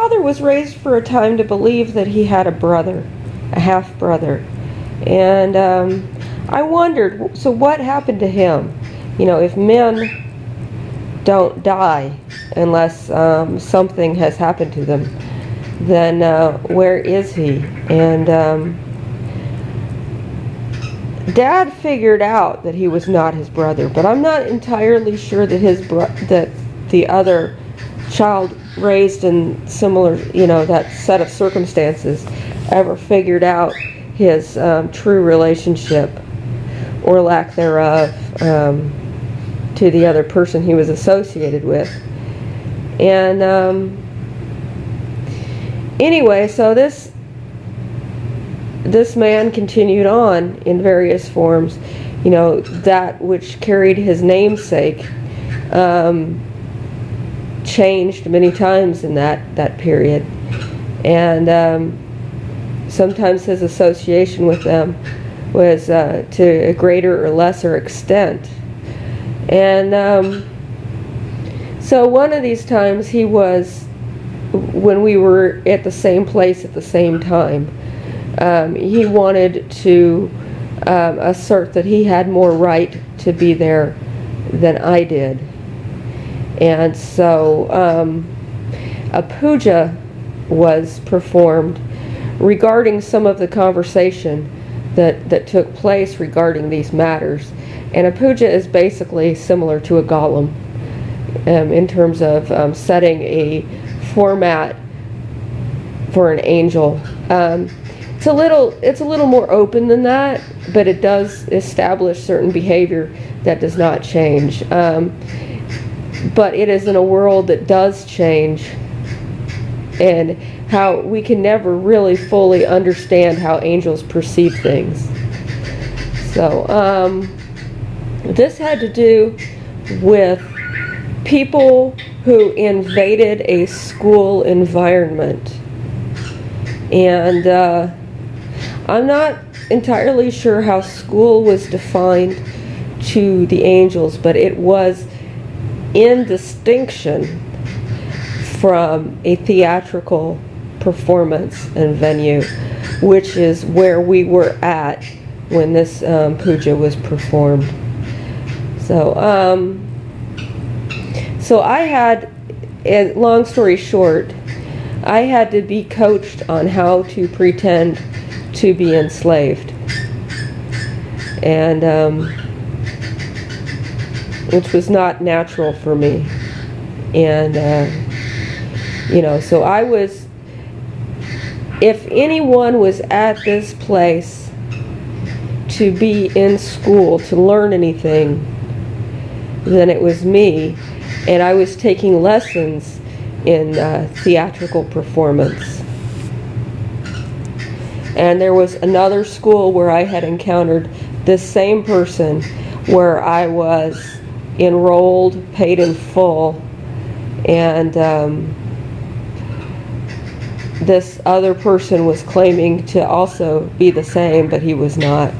father was raised for a time to believe that he had a brother, a half-brother. And I wondered, so what happened to him? You know, if men don't die unless something has happened to them, then where is he? And Dad figured out that he was not his brother, but I'm not entirely sure that that the other child raised in similar, you know, that set of circumstances ever figured out his true relationship or lack thereof to the other person he was associated with. And anyway, so this man continued on in various forms. You know, that which carried his namesake changed many times in that period. And sometimes his association with them was to a greater or lesser extent. And so one of these times he was, when we were at the same place at the same time, he wanted to assert that he had more right to be there than I did. And so a puja was performed regarding some of the conversation that took place regarding these matters. And a puja is basically similar to a golem in terms of setting a format for an angel. It's a little more open than that, but it does establish certain behavior that does not change. But it is in a world that does change, and how we can never really fully understand how angels perceive things. So this had to do with people who invaded a school environment. And I'm not entirely sure how school was defined to the angels, but it was in distinction from a theatrical performance and venue, which is where we were at when this puja was performed. So I had, and long story short, I had to be coached on how to pretend to be enslaved, and which was not natural for me. And you know, so I was, if anyone was at this place to be in school to learn anything, then it was me. And I was taking lessons in theatrical performance. And there was another school where I had encountered this same person, where I was enrolled, paid in full, and this other person was claiming to also be the same, but he was not.